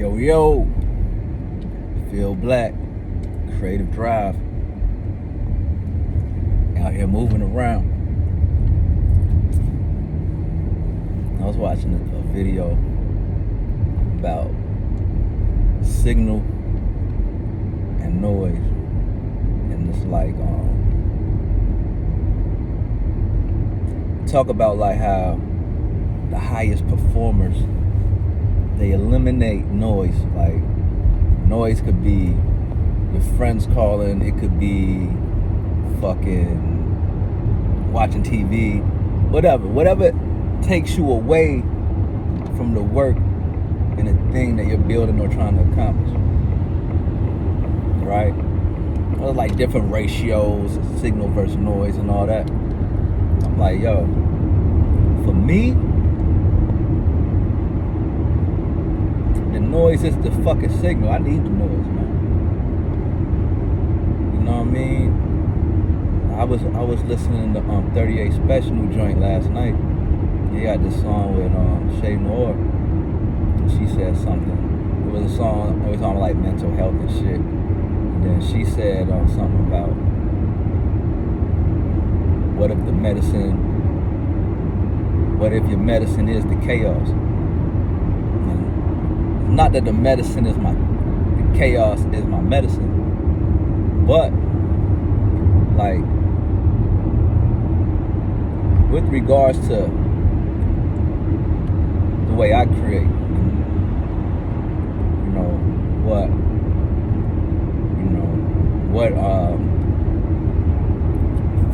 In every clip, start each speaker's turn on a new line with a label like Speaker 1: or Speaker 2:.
Speaker 1: Yo, yo, feel black, creative drive, out here moving around. I was watching a video about signal and noise, and it's like, talk about like how the highest performers, they eliminate noise. Like, noise could be your friends calling, it could be fucking watching TV, whatever takes you away from the work and the thing that you're building or trying to accomplish, right? There's like different ratios, signal versus noise and all that. I'm like, yo, for me, the noise is the fucking signal. I need the noise, man. You know what I mean? I was listening to 38 Special new joint last night. He had this song with Shay Noir, and she said something. It was a song. It was on like mental health and shit. And then she said something about, what if your medicine is the chaos? And not that the chaos is my medicine, but like with regards to the way I create, what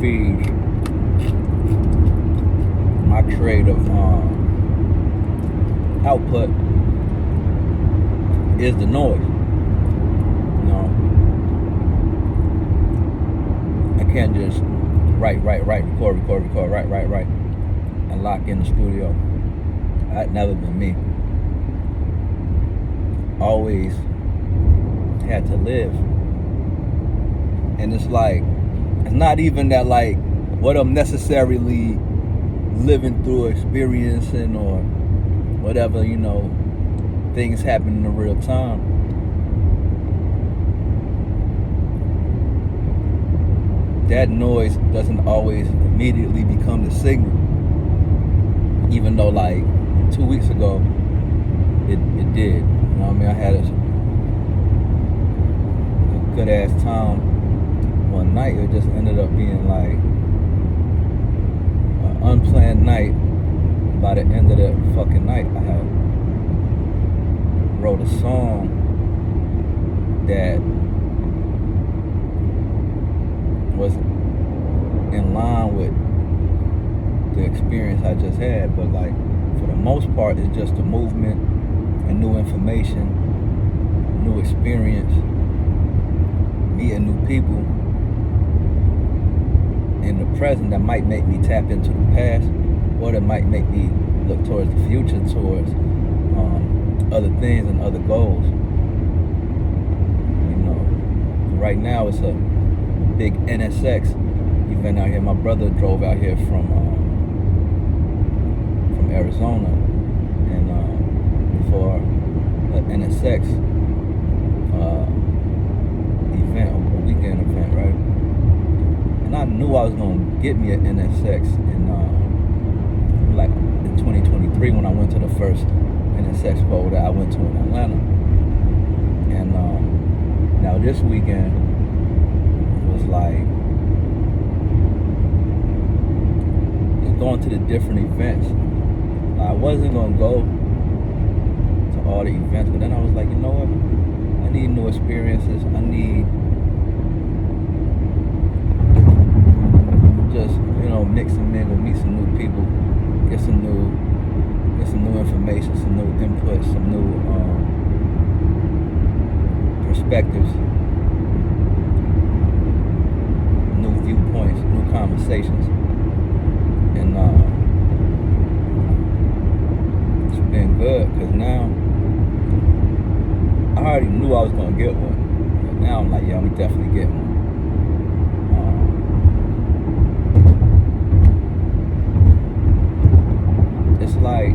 Speaker 1: feeds my creative output is the noise. I can't just write, record, write, and lock in the studio. That's never been me. Always had to live. And it's like, it's not even that like what I'm necessarily living through, experiencing, or whatever, things happen in real time. That noise doesn't always immediately become the signal. Even though like 2 weeks ago, it did. You know what I mean? I had a good ass time one night. It just ended up being like an unplanned night. By the end of the fucking night, I had wrote a song that was in line with the experience I just had, but like for the most part, it's just a movement and new information, new experience, meeting new people in the present that might make me tap into the past, or that might make me look towards the future, towards other things and other goals. Right now it's a big NSX event out here. My brother drove out here from Arizona, and for an NSX event, a weekend event, right? And I knew I was gonna get me an NSX in 2023 when I went to the first NSX Expo that I went to in Atlanta. And now this weekend was like just going to the different events. I wasn't gonna go to all the events, but then I was like, you know what? I need new experiences. I need just mix and mingle, meet some new people, get some new information, some new input, some new perspectives, new viewpoints, new conversations, and it's been good because now I already knew I was gonna get one, but now I'm like, yeah, I'm definitely getting one. It's like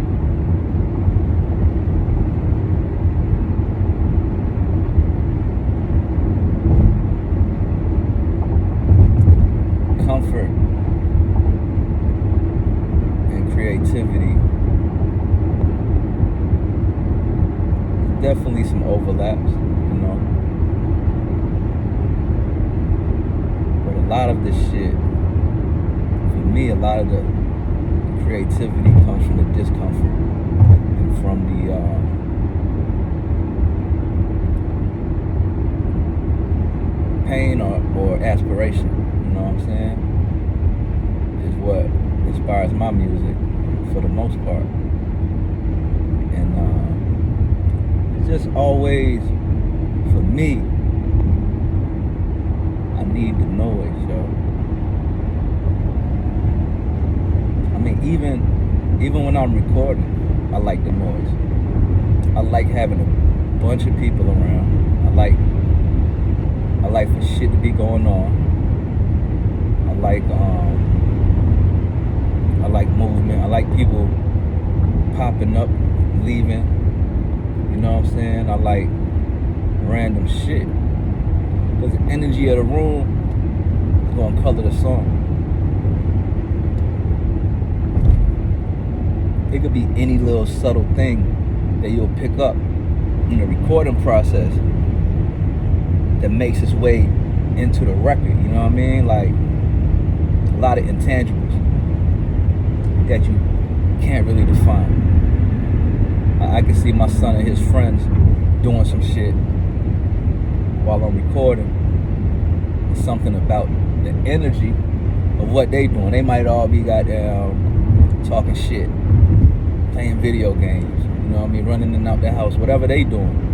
Speaker 1: definitely some overlaps, you know. But a lot of this shit, for me, a lot of the creativity comes from the discomfort and from the pain or aspiration, you know what I'm saying, is what inspires my music for the most part. And it's just always, for me, I need the noise, yo. I mean, even when I'm recording, I like the noise. I like having a bunch of people around. I like for shit to be going on. I like movement. I like people popping up, leaving. You know what I'm saying? I like random shit. Because the energy of the room is gonna color the song. It could be any little subtle thing that you'll pick up in the recording process that makes its way into the record, you know what I mean? Like a lot of intangibles that you can't really define. I can see my son and his friends doing some shit while I'm recording. It's something about the energy of what they doing. They might all be goddamn talking shit, playing video games, you know what I mean, running in and out the house, whatever they doing.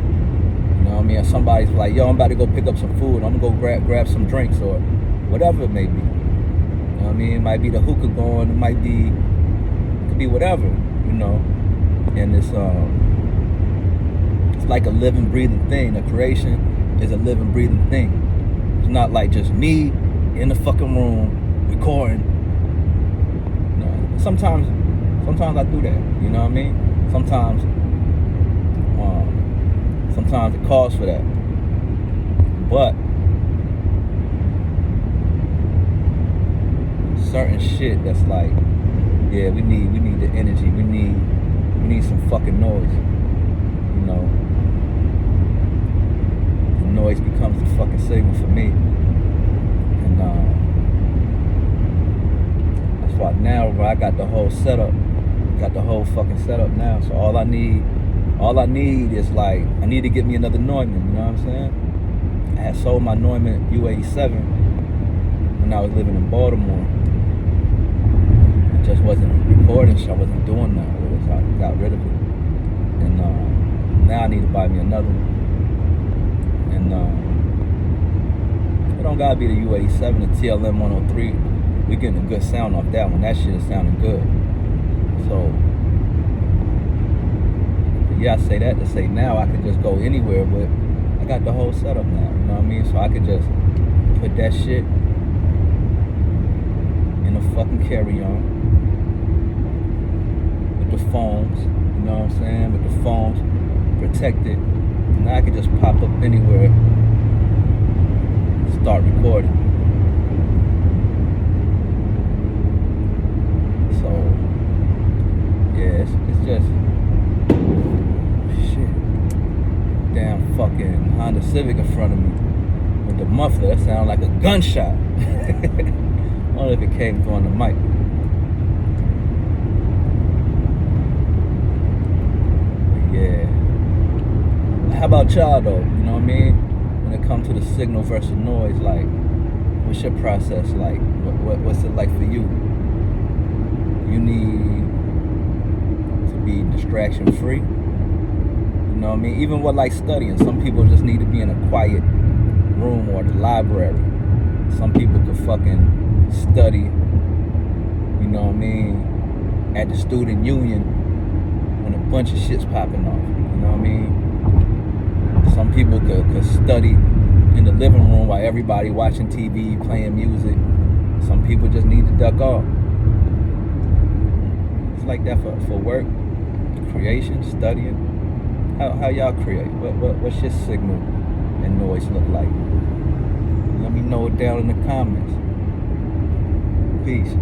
Speaker 1: You know what I mean? Or somebody's like, yo, I'm about to go pick up some food. I'm gonna go grab some drinks or whatever it may be. You know what I mean? It might be the hookah going. It could be whatever, you know. And it's like a living, breathing thing. The creation is a living, breathing thing. It's not like just me in the fucking room recording. You know, sometimes I do that. You know what I mean? Sometimes it calls for that. But certain shit that's like, yeah, we need the energy. We need some fucking noise. You know, the noise becomes the fucking signal for me. And that's why now, bro, I got the whole setup. Got the whole fucking setup now. So all I need is like, I need to get me another Neumann, you know what I'm saying? I had sold my Neumann U87 when I was living in Baltimore. I just wasn't recording shit, I wasn't doing that. I got rid of it. And now I need to buy me another one. And it don't gotta be the U87, the TLM 103. We getting a good sound off that one. That shit is sounding good. So yeah, I say that to say now I could just go anywhere, but I got the whole setup now, you know what I mean? So I could just put that shit in a fucking carry-on with the phones, you know what I'm saying? With the phones protected. Now I could just pop up anywhere, start recording. So yeah, it's just damn fucking Honda Civic in front of me with the muffler. That sounded like a gunshot. I don't know if it came through on the mic. But yeah. How about y'all though? You know what I mean? When it comes to the signal versus noise, like, what's your process like? What's it like for you? You need to be distraction free. You know what I mean? Even with like studying, some people just need to be in a quiet room or the library. Some people could fucking study, you know what I mean, at the student union when a bunch of shit's popping off. You know what I mean? Some people could study in the living room while everybody watching TV, playing music. Some people just need to duck off. It's like that for work, creation, studying. How y'all create? What's your signal and noise look like? Let me know it down in the comments. Peace.